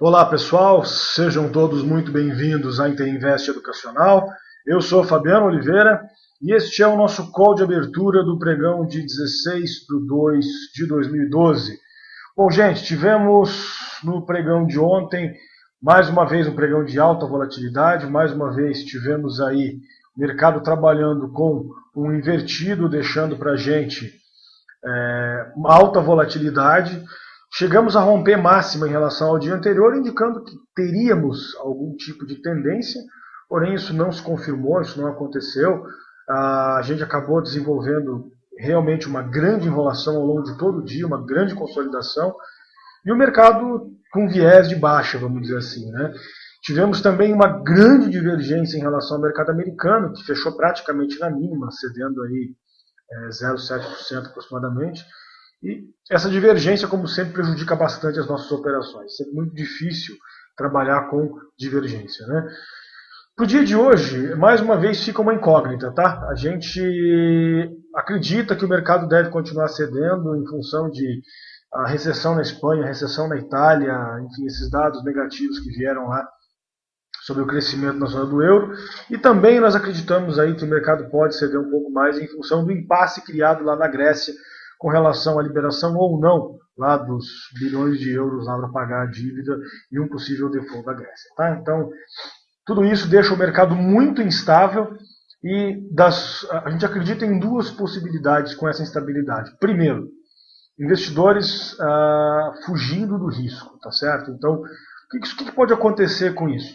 Olá pessoal, sejam todos muito bem-vindos à Interinvest Educacional. Eu sou Fabiano Oliveira e este é o nosso call de abertura do pregão de 16/2 de 2012. Bom, gente, tivemos no pregão de ontem mais uma vez um pregão de alta volatilidade, mais uma vez tivemos aí o mercado trabalhando com um invertido, deixando para a gente alta volatilidade. Chegamos a romper máxima em relação ao dia anterior, indicando que teríamos algum tipo de tendência, porém isso não se confirmou, isso não aconteceu. A gente acabou desenvolvendo realmente uma grande enrolação ao longo de todo o dia, uma grande consolidação, e o mercado com viés de baixa, vamos dizer assim, né? Tivemos também uma grande divergência em relação ao mercado americano, que fechou praticamente na mínima, cedendo aí 0,7% aproximadamente. E essa divergência, como sempre, prejudica bastante as nossas operações. É muito difícil trabalhar com divergência, né? Para o dia de hoje, mais uma vez fica uma incógnita, tá? A gente acredita que o mercado deve continuar cedendo em função de a recessão na Espanha, a recessão na Itália, enfim, esses dados negativos que vieram lá sobre o crescimento na zona do euro. E também nós acreditamos aí que o mercado pode ceder um pouco mais em função do impasse criado lá na Grécia com relação à liberação ou não lá dos bilhões de euros lá para pagar a dívida e um possível default da Grécia. Tá? Então, tudo isso deixa o mercado muito instável e a gente acredita em duas possibilidades com essa instabilidade. Primeiro, investidores fugindo do risco, tá certo? Então, o que pode acontecer com isso?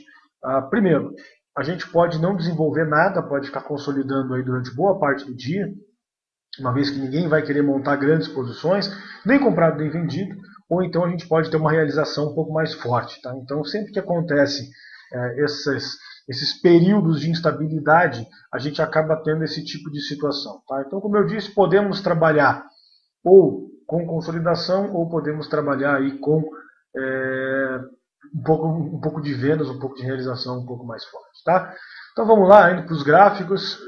Primeiro, a gente pode não desenvolver nada, pode ficar consolidando aí durante boa parte do dia, uma vez que ninguém vai querer montar grandes posições, nem comprado nem vendido, ou então a gente pode ter uma realização um pouco mais forte. Tá? Então, sempre que acontece esses períodos de instabilidade, a gente acaba tendo esse tipo de situação. Tá? Então, como eu disse, podemos trabalhar ou com consolidação, ou podemos trabalhar aí com um pouco de vendas, um pouco de realização um pouco mais forte. Tá? Então vamos lá, indo para os gráficos.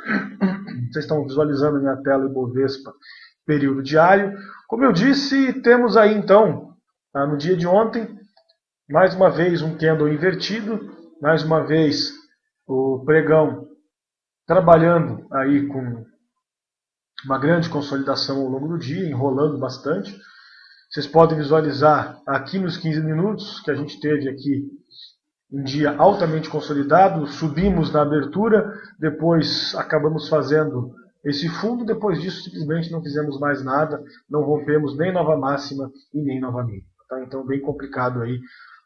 Vocês estão visualizando a minha tela Ibovespa período diário. Como eu disse, temos aí então, no dia de ontem, mais uma vez um candle invertido, mais uma vez o pregão trabalhando aí com uma grande consolidação ao longo do dia, enrolando bastante. Vocês podem visualizar aqui nos 15 minutos que a gente teve aqui um dia altamente consolidado, subimos na abertura, depois acabamos fazendo esse fundo, depois disso simplesmente não fizemos mais nada, não rompemos nem nova máxima e nem nova mínima. Tá? Então bem complicado aí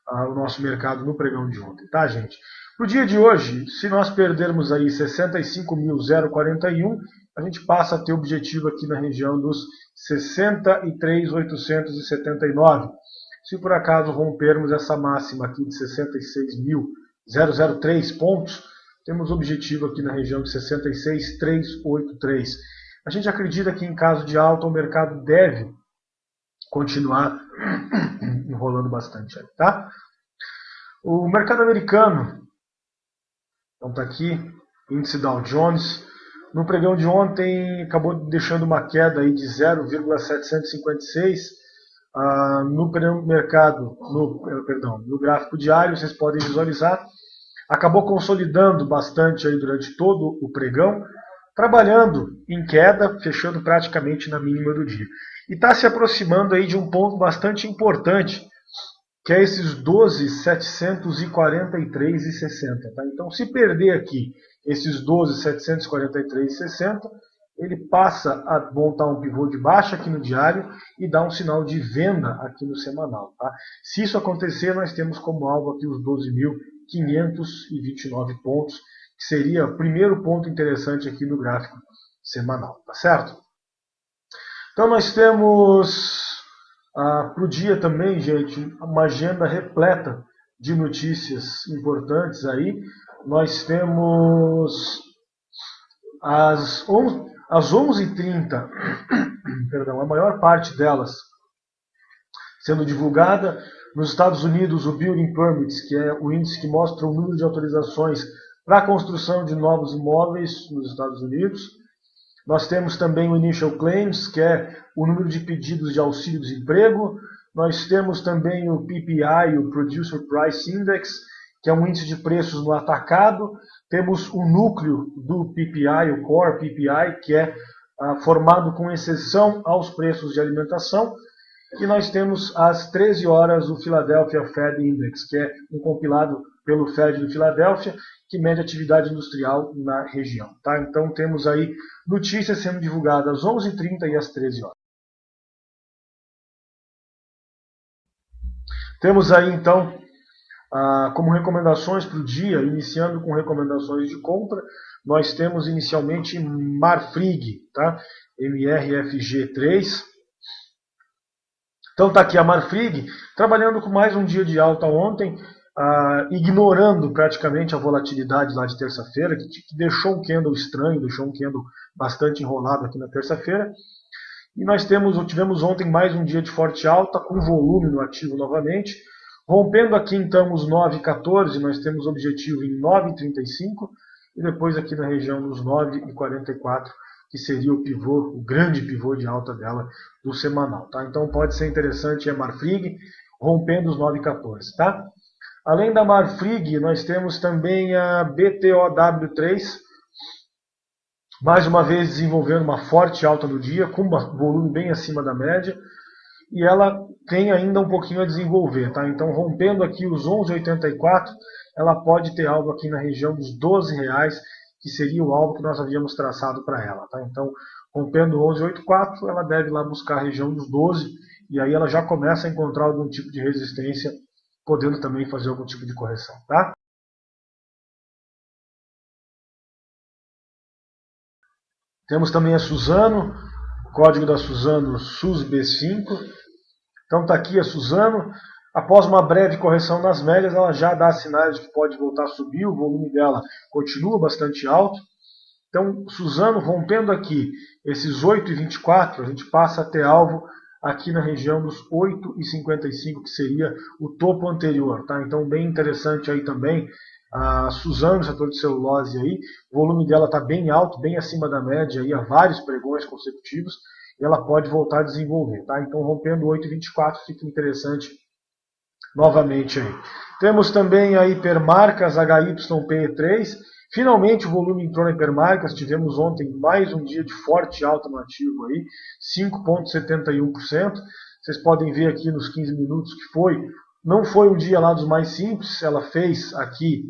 o nosso mercado no pregão de ontem, tá, gente? Para o dia de hoje, se nós perdermos aí 65.041, a gente passa a ter objetivo aqui na região dos 63.879. Se por acaso rompermos essa máxima aqui de 66.003 pontos, temos objetivo aqui na região de 66.383. A gente acredita que em caso de alta o mercado deve continuar enrolando bastante aí, tá? O mercado americano, então está aqui, índice Dow Jones, no pregão de ontem acabou deixando uma queda aí de 0,756. No mercado, no gráfico diário, vocês podem visualizar, acabou consolidando bastante aí durante todo o pregão, trabalhando em queda, fechando praticamente na mínima do dia. E está se aproximando aí de um ponto bastante importante, que é esses 12.743,60. Tá? Então, se perder aqui esses 12.743,60, ele passa a montar um pivô de baixa aqui no diário e dá um sinal de venda aqui no semanal. Tá? Se isso acontecer, nós temos como alvo aqui os 12.529 pontos, que seria o primeiro ponto interessante aqui no gráfico semanal. Tá certo? Então nós temos para o dia também, gente, uma agenda repleta de notícias importantes aí. Nós temos às 11h30, perdão, a maior parte delas sendo divulgada. Nos Estados Unidos, o Building Permits, que é o índice que mostra o número de autorizações para a construção de novos imóveis nos Estados Unidos. Nós temos também o Initial Claims, que é o número de pedidos de auxílio-desemprego. Nós temos também o PPI, o Producer Price Index, que é um índice de preços no atacado. Temos o núcleo do PPI, o Core PPI, que é formado com exceção aos preços de alimentação. E nós temos às 13 horas o Philadelphia Fed Index, que é um compilado pelo Fed de Filadélfia, que mede a atividade industrial na região. Tá? Então temos aí notícias sendo divulgadas às 11h30 e às 13 horas. Temos aí então, como recomendações para o dia, iniciando com recomendações de compra, nós temos inicialmente Marfrig, tá? MRFG3. Então está aqui a Marfrig, trabalhando com mais um dia de alta ontem, ignorando praticamente a volatilidade lá de terça-feira, que deixou um candle estranho, deixou um candle bastante enrolado aqui na terça-feira. E nós tivemos ontem mais um dia de forte alta, com volume no ativo novamente. Rompendo aqui então os 9,14, nós temos objetivo em 9,35 e depois aqui na região dos 9,44, que seria o pivô, o grande pivô de alta dela do semanal. Tá? Então pode ser interessante a Marfrig rompendo os 9,14. Tá? Além da Marfrig, nós temos também a BTOW3, mais uma vez desenvolvendo uma forte alta no dia, com um volume bem acima da média, e ela tem ainda um pouquinho a desenvolver. Tá? Então, rompendo aqui os 11,84, ela pode ter algo aqui na região dos R$12, que seria o alvo que nós havíamos traçado para ela. Tá? Então, rompendo 11,84, ela deve lá buscar a região dos 12, e aí ela já começa a encontrar algum tipo de resistência, podendo também fazer algum tipo de correção. Tá? Temos também a Suzano, o código da Suzano SUSB5. Então está aqui a Suzano. Após uma breve correção nas médias, ela já dá sinais de que pode voltar a subir, o volume dela continua bastante alto. Então, Suzano rompendo aqui esses 8,24, a gente passa a ter alvo aqui na região dos 8,55, que seria o topo anterior. Tá? Então, bem interessante aí também. A Suzano, setor de celulose aí, o volume dela está bem alto, bem acima da média aí, há vários pregões consecutivos, e ela pode voltar a desenvolver. Tá? Então, rompendo 8,24, fica interessante novamente aí. Temos também a Hipermarcas HYPE3. Finalmente o volume entrou na Hipermarcas. Tivemos ontem mais um dia de forte alta no ativo aí, 5,71%. Vocês podem ver aqui nos 15 minutos que não foi um dia lá dos mais simples. Ela fez aqui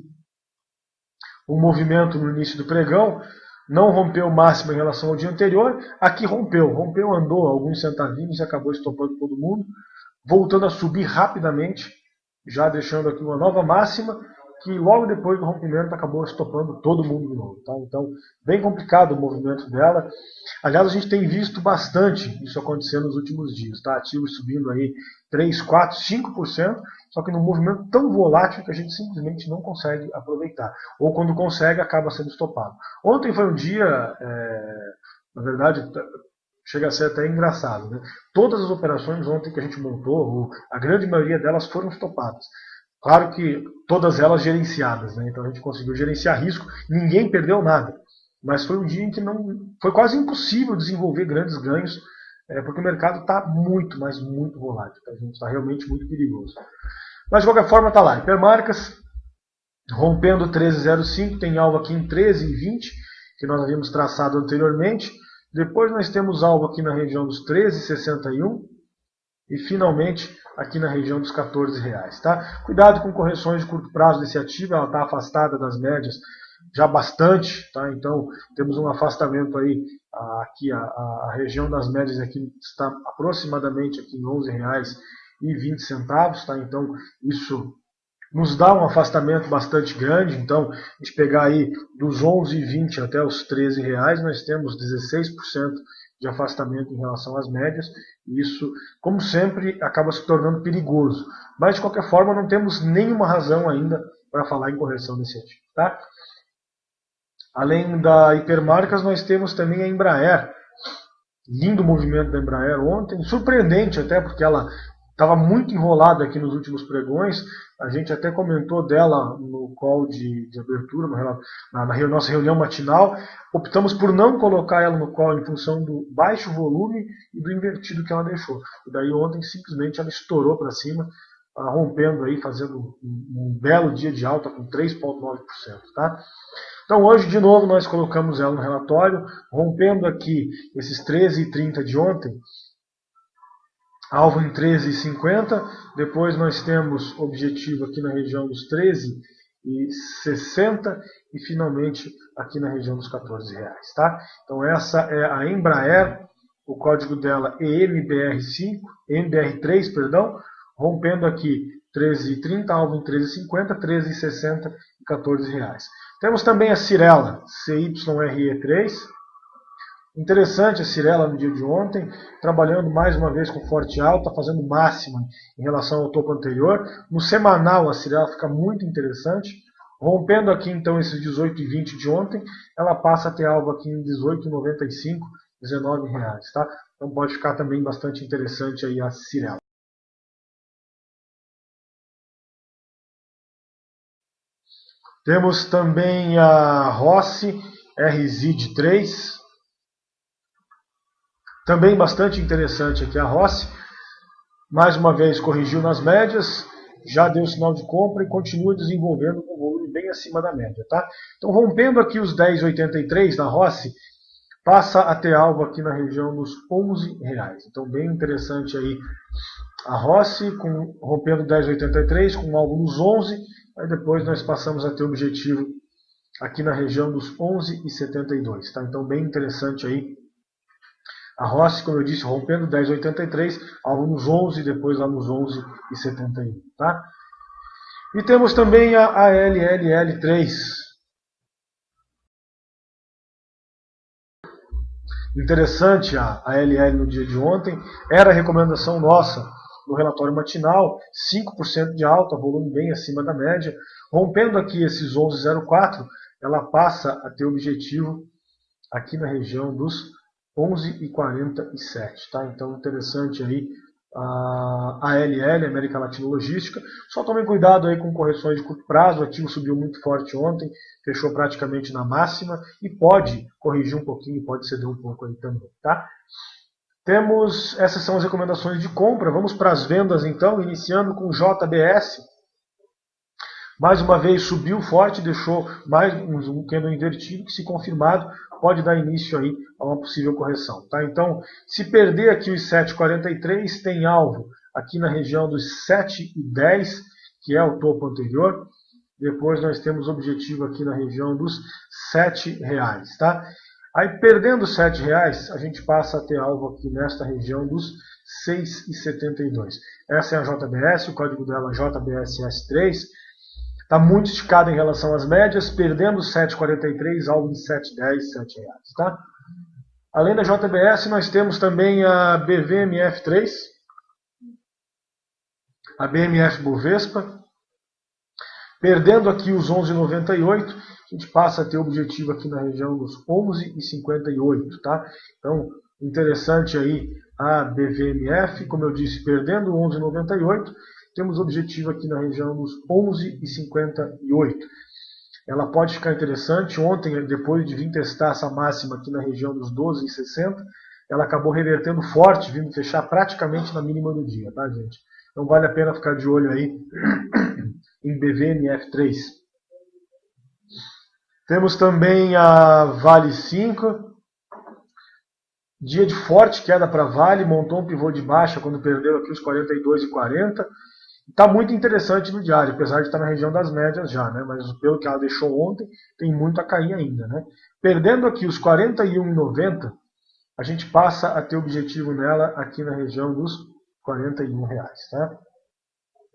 um movimento no início do pregão, não rompeu o máximo em relação ao dia anterior. Aqui rompeu, andou alguns centavinhos e acabou estopando todo mundo, voltando a subir rapidamente, já deixando aqui uma nova máxima, que logo depois do rompimento acabou estopando todo mundo de novo. Tá? Então, bem complicado o movimento dela. Aliás, a gente tem visto bastante isso acontecer nos últimos dias. Tá? Ativos subindo aí 3, 4, 5%, só que num movimento tão volátil que a gente simplesmente não consegue aproveitar. Ou quando consegue, acaba sendo estopado. Ontem foi um dia, na verdade, chega a ser até engraçado. Né? Todas as operações ontem que a gente montou, a grande maioria delas foram estopadas. Claro que todas elas gerenciadas, né? Então a gente conseguiu gerenciar risco, ninguém perdeu nada. Mas foi um dia em que foi quase impossível desenvolver grandes ganhos, porque o mercado está muito, mas muito volátil. Tá? A gente está realmente muito perigoso. Mas de qualquer forma está lá. Hipermarcas rompendo 13,05, tem alvo aqui em 13,20, que nós havíamos traçado anteriormente. Depois nós temos alvo aqui na região dos 13,61 e finalmente aqui na região dos R$14. Tá? Cuidado com correções de curto prazo desse ativo, ela está afastada das médias já bastante. Tá? Então temos um afastamento aí, aqui a região das médias aqui está aproximadamente aqui em R$11,20. Tá? Então isso nos dá um afastamento bastante grande. Então, a gente pegar aí dos R$11,20 até os R$13, nós temos 16% de afastamento em relação às médias. E isso, como sempre, acaba se tornando perigoso. Mas, de qualquer forma, não temos nenhuma razão ainda para falar em correção desse ativo. Tá? Além da Hipermarcas, nós temos também a Embraer. Lindo movimento da Embraer ontem. Surpreendente até, porque ela estava muito enrolada aqui nos últimos pregões, a gente até comentou dela no call de abertura, na nossa reunião matinal. Optamos por não colocar ela no call em função do baixo volume e do invertido que ela deixou. E daí ontem simplesmente ela estourou para cima, rompendo aí, fazendo um belo dia de alta com 3,9%. Tá? Então hoje de novo nós colocamos ela no relatório, rompendo aqui esses 13,30 de ontem, alvo em 13,50, depois nós temos objetivo aqui na região dos 13,60 e finalmente aqui na região dos R$14. Tá? Então essa é a Embraer, o código dela é MBR3, rompendo aqui 13,30, alvo em 13,50, 13,60 e R$14. Temos também a Cyrela, CYRE3. Interessante a Cyrela no dia de ontem, trabalhando mais uma vez com forte alta, fazendo máxima em relação ao topo anterior. No semanal a Cyrela fica muito interessante, rompendo aqui então esses 18,20 de ontem, ela passa a ter alvo aqui em 18,95, R$19. Tá? Então pode ficar também bastante interessante aí a Cyrela. Temos também a Rossi RZID3. Também bastante interessante aqui a Rossi. Mais uma vez corrigiu nas médias, já deu sinal de compra e continua desenvolvendo com volume bem acima da média. Tá? Então rompendo aqui os 10,83 da Rossi, passa a ter alvo aqui na região dos R$11. Então bem interessante aí a Rossi, rompendo 10,83 com alvo nos 11. Aí depois nós passamos a ter objetivo aqui na região dos 11,72. Tá? Então bem interessante aí a Rossi, como eu disse, rompendo 10,83, alvo nos 11, depois lá nos 11,71. Tá? E temos também a LLL3. Interessante a LL no dia de ontem, era a recomendação nossa no relatório matinal, 5% de alta, volume bem acima da média. Rompendo aqui esses 11,04, ela passa a ter objetivo aqui na região dos 11,47. Tá? Então interessante aí a LL, América Latina Logística. Só tomem cuidado aí com correções de curto prazo, o ativo subiu muito forte ontem, fechou praticamente na máxima e pode corrigir um pouquinho, pode ceder um pouco aí também. Tá? Essas são as recomendações de compra. Vamos para as vendas então, iniciando com JBS. Mais uma vez subiu forte, deixou mais um candle invertido que, se confirmado, pode dar início aí a uma possível correção. Tá? Então, se perder aqui os 7,43, tem alvo aqui na região dos 7,10, que é o topo anterior. Depois nós temos objetivo aqui na região dos R$7. Tá? Aí, perdendo os R$7, a gente passa a ter alvo aqui nesta região dos 6,72. Essa é a JBS, o código dela é JBSS3. Está muito esticado em relação às médias, perdendo 7,43, alvo de 7,10, R$7. Tá? Além da JBS, nós temos também a BVMF3, a BMF Bovespa. Perdendo aqui os 11,98, a gente passa a ter objetivo aqui na região dos 11,58. Tá? Então, interessante aí a BVMF, como eu disse, perdendo 11,98, temos objetivo aqui na região dos 11,58. Ela pode ficar interessante. Ontem, depois de vir testar essa máxima aqui na região dos 12,60, ela acabou revertendo forte, vindo fechar praticamente na mínima do dia, tá, gente? Então vale a pena ficar de olho aí em BVMF3. Temos também a Vale 5. Dia de forte queda para Vale, montou um pivô de baixa quando perdeu aqui os 42,40. Está muito interessante no diário, apesar de estar na região das médias já, né? Mas pelo que ela deixou ontem, tem muito a cair ainda. Né? Perdendo aqui os 41,90, a gente passa a ter objetivo nela aqui na região dos R$41. Tá?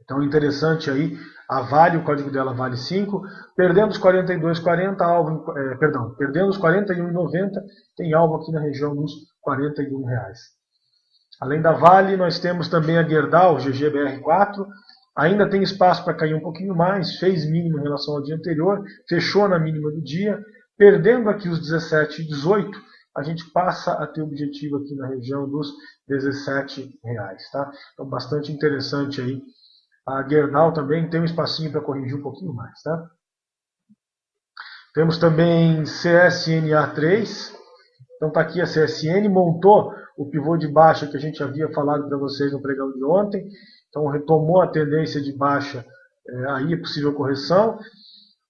Então interessante aí, a Vale, o código dela Vale 5, perdendo os 42,40, perdendo os 41,90, tem alvo aqui na região dos R$41. Além da Vale, nós temos também a Gerdau, GGBR4, ainda tem espaço para cair um pouquinho mais, fez mínimo em relação ao dia anterior, fechou na mínima do dia, perdendo aqui os 17,18, a gente passa a ter objetivo aqui na região dos R$17. Tá? Então, bastante interessante aí. A Gerdau também tem um espacinho para corrigir um pouquinho mais. Tá? Temos também CSNA3. Então está aqui a CSN, montou o pivô de baixa que a gente havia falado para vocês no pregão de ontem. Então retomou a tendência de baixa, aí é possível correção.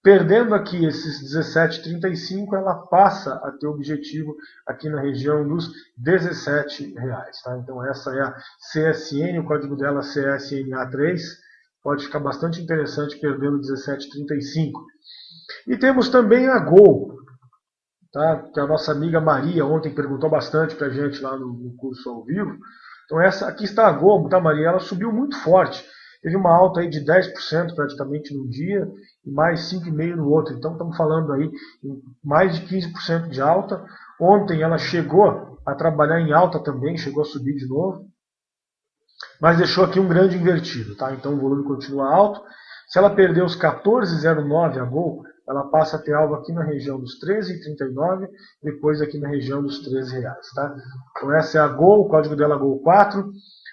Perdendo aqui esses 17,35, ela passa a ter objetivo aqui na região dos R$17. Tá? Então essa é a CSN, o código dela é CSNA3. Pode ficar bastante interessante perdendo 17,35. E temos também a Gol, tá? Que a nossa amiga Maria ontem perguntou bastante para a gente lá no curso ao vivo. Então essa aqui está a Gol, tá, Maria? Ela subiu muito forte. Teve uma alta aí de 10% praticamente num dia e mais 5,5% no outro. Então estamos falando aí em mais de 15% de alta. Ontem ela chegou a trabalhar em alta também, chegou a subir de novo. Mas deixou aqui um grande invertido, tá? Então o volume continua alto. Se ela perder os 14,09 a Gol, ela passa a ter alvo aqui na região dos R$13,39, depois aqui na região dos R$13. Tá? Então essa é a Gol, o código dela é Gol4.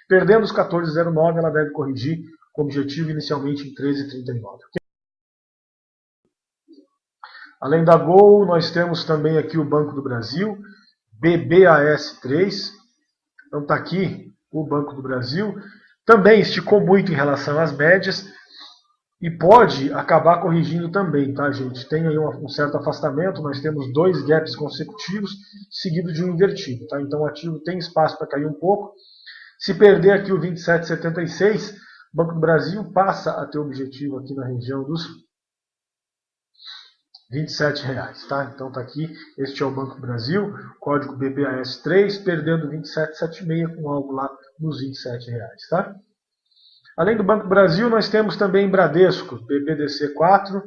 Perdendo os 14,09, ela deve corrigir com objetivo inicialmente em R$13,39. Okay? Além da Gol, nós temos também aqui o Banco do Brasil, BBAS3. Então está aqui o Banco do Brasil. Também esticou muito em relação às médias. E pode acabar corrigindo também, tá, gente? Tem aí um certo afastamento, nós temos 2 gaps consecutivos, seguido de um invertido, tá? Então o ativo tem espaço para cair um pouco. Se perder aqui o 27,76, o Banco do Brasil passa a ter objetivo aqui na região dos R$27, tá? Então tá aqui, este é o Banco do Brasil, código BBAS3, perdendo 27,76 com algo lá nos R$27, tá? Além do Banco do Brasil, nós temos também Bradesco, BBDC4.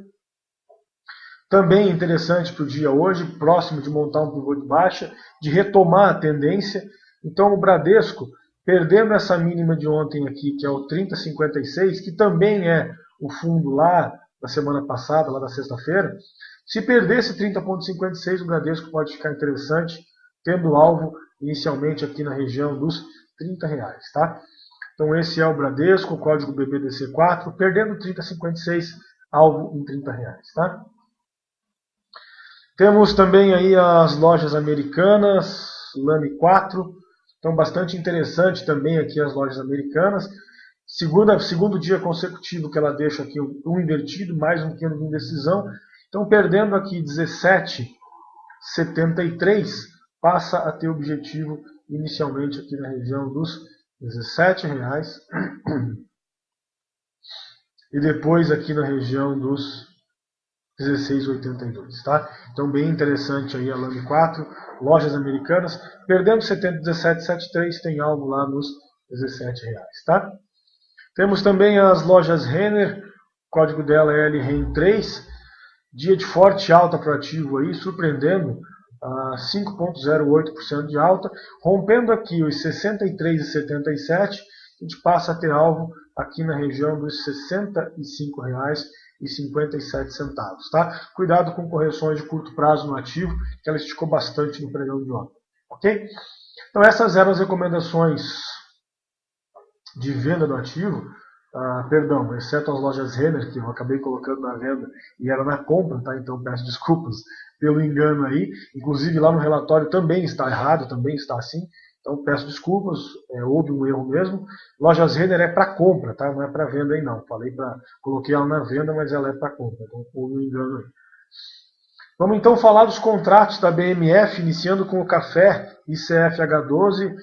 Também interessante para o dia hoje, próximo de montar um pivô de baixa, de retomar a tendência. Então o Bradesco, perdendo essa mínima de ontem aqui, que é o 30,56, que também é o fundo lá da semana passada, lá da sexta-feira, se perder esse 30,56, o Bradesco pode ficar interessante, tendo alvo inicialmente aqui na região dos R$30, tá? Então esse é o Bradesco, o código BBDC4, perdendo 30,56, alvo em R$30, tá? Temos também aí as lojas americanas, Lame 4, então bastante interessante também aqui as lojas americanas. Segundo dia consecutivo que ela deixa aqui um invertido, mais um candle de indecisão. Então perdendo aqui 17,73, passa a ter objetivo inicialmente aqui na região dos R$17 e depois aqui na região dos 16,82, tá? Então bem interessante aí a Lame 4, lojas americanas, perdendo 17,73, tem algo lá nos R$17, tá? Temos também as lojas Renner, o código dela é LREN3, dia de forte alta para o ativo aí, surpreendendo 5,08% de alta, rompendo aqui os 63,77, a gente passa a ter alvo aqui na região dos R$65,57, tá? Cuidado com correções de curto prazo no ativo, que ela esticou bastante no pregão de ontem, ok? Então essas eram as recomendações de venda do ativo, perdão, exceto as lojas Renner, que eu acabei colocando na venda e era na compra, tá? Então peço desculpas pelo engano aí, inclusive lá no relatório também está errado, também está assim, então peço desculpas, houve um erro mesmo. Lojas Renner é para compra, tá? Não é para venda aí não, coloquei ela na venda, mas ela é para compra, então houve um engano aí. Vamos então falar dos contratos da BMF, iniciando com o café ICFH12,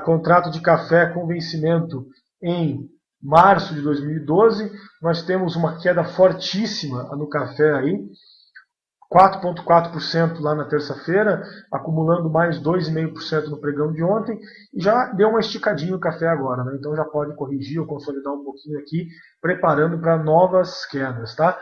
contrato de café com vencimento em março de 2012, nós temos uma queda fortíssima no café aí, 4,4% lá na terça-feira, acumulando mais 2,5% no pregão de ontem, e já deu uma esticadinha o café agora, né? Então já pode corrigir ou consolidar um pouquinho aqui, preparando para novas quedas, tá?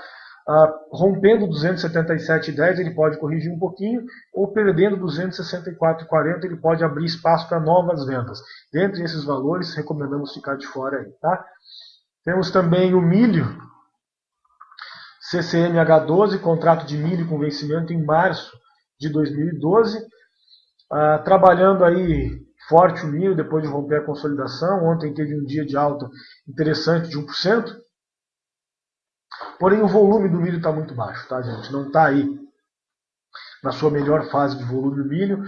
Rompendo 277,10 ele pode corrigir um pouquinho, ou perdendo 264,40 ele pode abrir espaço para novas vendas. Dentre esses valores, recomendamos ficar de fora aí, tá? Temos também o milho, CCMH12, contrato de milho com vencimento em março de 2012. Trabalhando aí forte o milho depois de romper a consolidação. Ontem teve um dia de alta interessante de 1%. Porém, o volume do milho está muito baixo, tá, gente? Não está aí na sua melhor fase de volume do milho.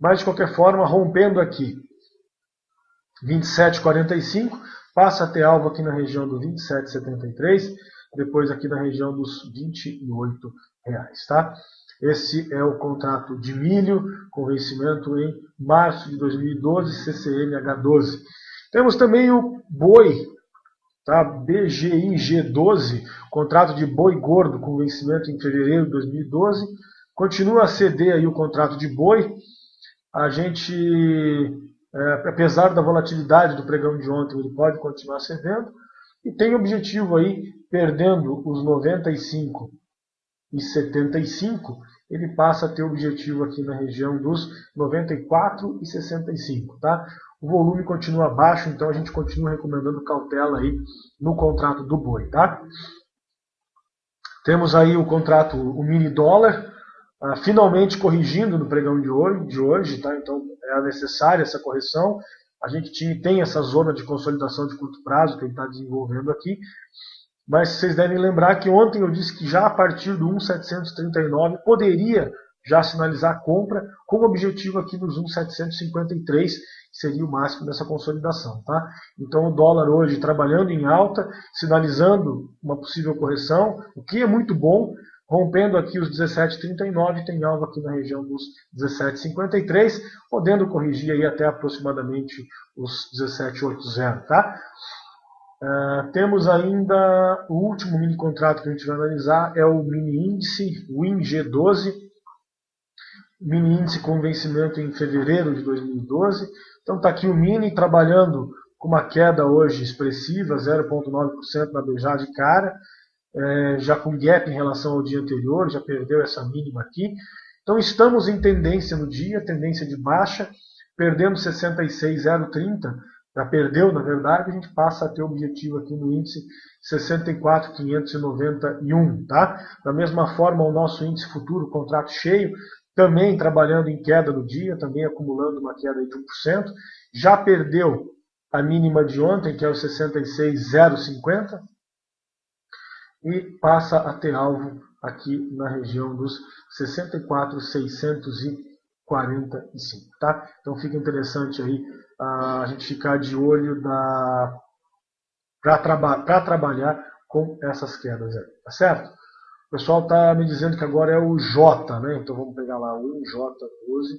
Mas, de qualquer forma, rompendo aqui 27,45, passa a ter alvo aqui na região do 27,73, depois aqui na região dos R$28, tá? Esse é o contrato de milho com vencimento em março de 2012, CCMH12. Temos também o boi, tá? BGIG12, contrato de boi gordo com vencimento em fevereiro de 2012. Continua a ceder aí o contrato de boi. A gente, apesar da volatilidade do pregão de ontem, ele pode continuar cedendo. E tem objetivo aí, perdendo os 95 e 75, ele passa a ter objetivo aqui na região dos 94 e 65, tá? O volume continua baixo, então a gente continua recomendando cautela aí no contrato do boi, tá? Temos aí o contrato, o mini dólar, finalmente corrigindo no pregão de hoje, tá? Então é necessária essa correção. A gente tem essa zona de consolidação de curto prazo que ele está desenvolvendo aqui. Mas vocês devem lembrar que ontem eu disse que já a partir do 1,739 poderia já sinalizar a compra, com o objetivo aqui nos 1,753, que seria o máximo dessa consolidação, tá? Então o dólar hoje trabalhando em alta, sinalizando uma possível correção, o que é muito bom, rompendo aqui os 17,39, tem alvo aqui na região dos 17,53, podendo corrigir aí até aproximadamente os 17,80, tá? Temos ainda o último mini contrato que a gente vai analisar, é o mini índice, o WIN-G12, mini índice com vencimento em fevereiro de 2012. Então está aqui o mini trabalhando com uma queda hoje expressiva, 0,9% na beijada de cara, já com gap em relação ao dia anterior, já perdeu essa mínima aqui. Então estamos em tendência no dia, tendência de baixa, perdendo 66,030, já perdeu, na verdade, a gente passa a ter o objetivo aqui no índice 64.591, tá? Da mesma forma, o nosso índice futuro, contrato cheio, também trabalhando em queda no dia, também acumulando uma queda de 1%, já perdeu a mínima de ontem, que é o 66.050, e passa a ter alvo aqui na região dos 64.645, tá? Então fica interessante aí a gente ficar de olho para trabalhar com essas quedas aí, tá certo? O pessoal está me dizendo que agora é o J, né? Então vamos pegar lá o J12.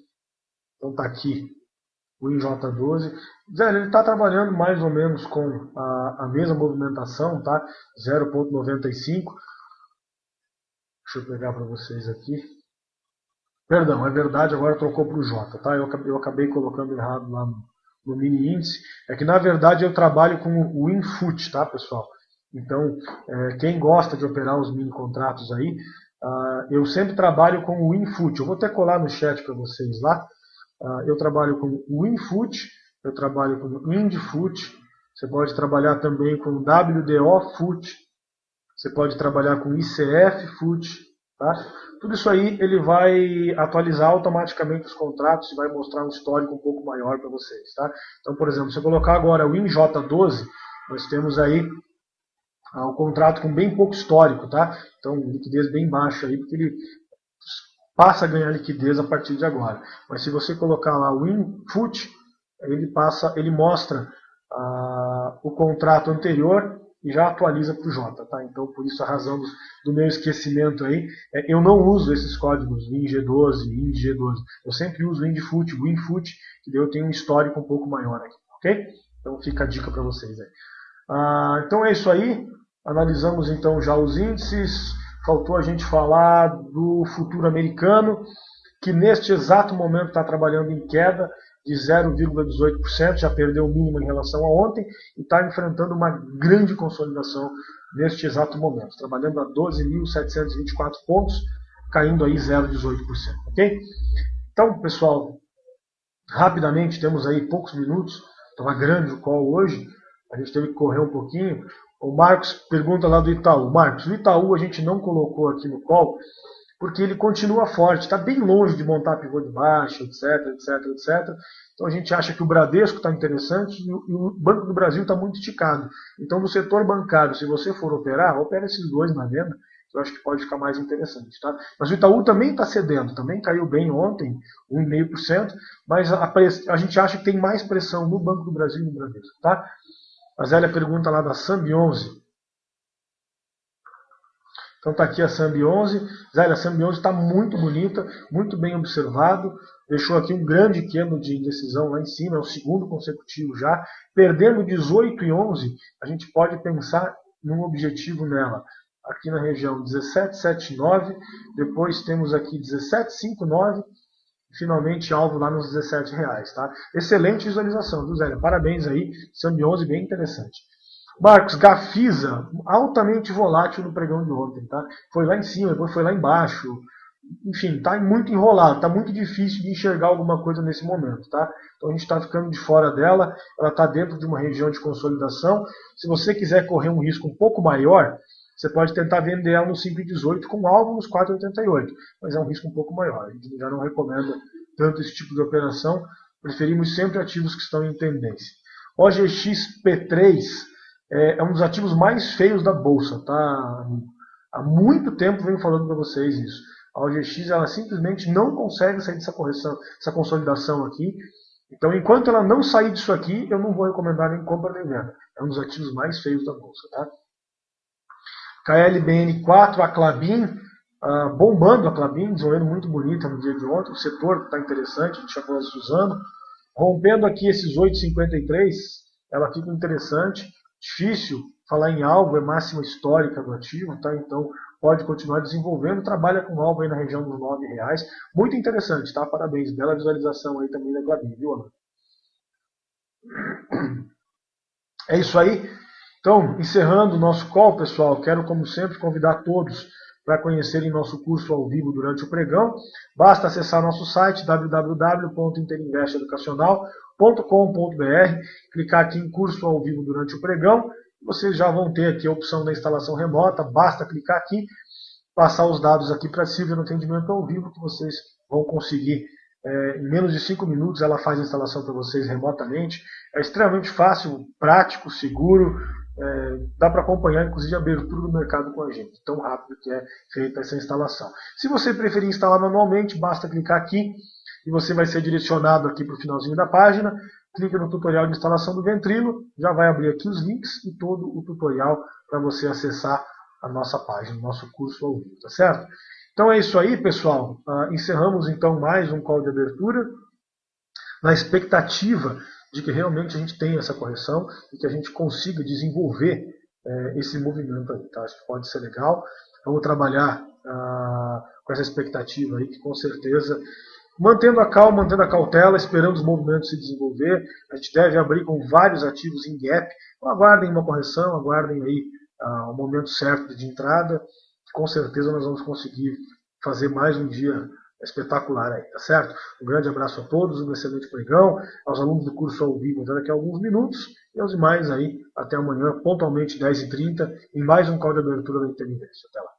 Então está aqui o IJ12. Ele está trabalhando mais ou menos com a mesma movimentação, tá? 0,95. Deixa eu pegar para vocês aqui. Perdão, é verdade, agora trocou para o J, tá? Eu acabei colocando errado lá no mini índice. É que na verdade eu trabalho com o WinFoot, tá, pessoal? Então, quem gosta de operar os mini contratos aí, eu sempre trabalho com o WinFoot. Eu vou até colar no chat para vocês lá. Eu trabalho com o WinFoot, eu trabalho com o IndFoot, você pode trabalhar também com o WDO-Foot, você pode trabalhar com ICF-Foot, tá? Tudo isso aí ele vai atualizar automaticamente os contratos e vai mostrar um histórico um pouco maior para vocês, tá? Então, por exemplo, se eu colocar agora o INJ12, nós temos aí um contrato com bem pouco histórico, tá? Então, liquidez bem baixa aí, porque ele passa a ganhar liquidez a partir de agora. Mas se você colocar lá o InFoot, ele mostra o contrato anterior e já atualiza para o J, tá? Então, por isso a razão do meu esquecimento aí, eu não uso esses códigos ING12, ING12. Eu sempre uso o InFoot, o InFoot, que daí eu tenho um histórico um pouco maior aqui, ok? Então fica a dica para vocês aí. Então é isso aí. Analisamos então já os índices. Faltou a gente falar do futuro americano, que neste exato momento está trabalhando em queda de 0,18%, já perdeu o mínimo em relação a ontem e está enfrentando uma grande consolidação neste exato momento, trabalhando a 12.724 pontos, caindo aí 0,18%, ok? Então, pessoal, rapidamente, temos aí poucos minutos, estava grande o call hoje, a gente teve que correr um pouquinho. O Marcos pergunta lá do Itaú. Marcos, o Itaú a gente não colocou aqui no call, porque ele continua forte, está bem longe de montar pivô de baixa, etc, etc, etc. Então a gente acha que o Bradesco está interessante e o Banco do Brasil está muito esticado. Então no setor bancário, se você for operar, opera esses dois na venda, que eu acho que pode ficar mais interessante. Tá? Mas o Itaú também está cedendo, também caiu bem ontem, 1,5%, mas a gente acha que tem mais pressão no Banco do Brasil e no Bradesco. Tá? A Zélia pergunta lá da Sambi 11. Então está aqui a Sambi 11. Zélia, a Sambi 11 está muito bonita, muito bem observado. Deixou aqui um grande candle de indecisão lá em cima, é o segundo consecutivo já. Perdendo 18 e 11, a gente pode pensar num objetivo nela. Aqui na região 17,79, depois temos aqui 17,59, finalmente alvo lá nos R$17. Tá? Excelente visualização, viu, Zélia? Parabéns aí, Sambi 11 bem interessante. Marcos, Gafisa, altamente volátil no pregão de ontem, tá? Foi lá em cima, depois foi lá embaixo. Enfim, está muito enrolado, está muito difícil de enxergar alguma coisa nesse momento, tá? Então a gente está ficando de fora dela, ela está dentro de uma região de consolidação. Se você quiser correr um risco um pouco maior, você pode tentar vender ela no 5,18 com alvo nos 4,88, mas é um risco um pouco maior. A gente já não recomenda tanto esse tipo de operação, preferimos sempre ativos que estão em tendência. OGX P3 é um dos ativos mais feios da bolsa, tá? Há muito tempo venho falando para vocês isso. A OGX ela simplesmente não consegue sair dessa correção, dessa consolidação aqui. Então, enquanto ela não sair disso aqui, eu não vou recomendar nem compra nem venda. É um dos ativos mais feios da bolsa, tá? KLBN4, a Klabin, bombando a Klabin, desenvolvendo muito bonita no dia de ontem. O setor está interessante, a gente já conhece usando. Rompendo aqui esses 8,53, ela fica interessante. Difícil falar em alvo, é máxima histórica do ativo, tá? Então pode continuar desenvolvendo, trabalha com alvo aí na região dos R$9. Muito interessante, tá? Parabéns, bela visualização aí também da Klabin, viu, Ana? É isso aí. Então, encerrando o nosso call, pessoal, quero, como sempre, convidar todos para conhecerem nosso curso ao vivo durante o pregão. Basta acessar nosso site www.interinvesteeducacional.com.br, clicar aqui em curso ao vivo durante o pregão. Vocês já vão ter aqui a opção da instalação remota. Basta clicar aqui, passar os dados aqui para a Silvia no atendimento ao vivo, que vocês vão conseguir. Em menos de 5 minutos ela faz a instalação para vocês remotamente. É extremamente fácil, prático, seguro. Dá para acompanhar, inclusive, a abertura do mercado com a gente. Tão rápido que é feita essa instalação. Se você preferir instalar manualmente, basta clicar aqui e você vai ser direcionado aqui para o finalzinho da página. Clica no tutorial de instalação do Ventrilo, já vai abrir aqui os links e todo o tutorial para você acessar a nossa página, o nosso curso ao vivo, tá certo? Então é isso aí, pessoal. Encerramos então mais um call de abertura, na expectativa de que realmente a gente tenha essa correção e que a gente consiga desenvolver esse movimento aí, tá? Acho que pode ser legal. Vamos trabalhar com essa expectativa aí, que com certeza, mantendo a calma, mantendo a cautela, esperando os movimentos se desenvolver. A gente deve abrir com vários ativos em gap. Então aguardem uma correção, aguardem aí o momento certo de entrada. Com certeza nós vamos conseguir fazer mais um dia espetacular aí, tá certo? Um grande abraço a todos, um excelente pregão, aos alunos do curso ao vivo daqui a alguns minutos, e aos demais aí, até amanhã, pontualmente 10h30, em mais um call de abertura da Interinvest. Até lá.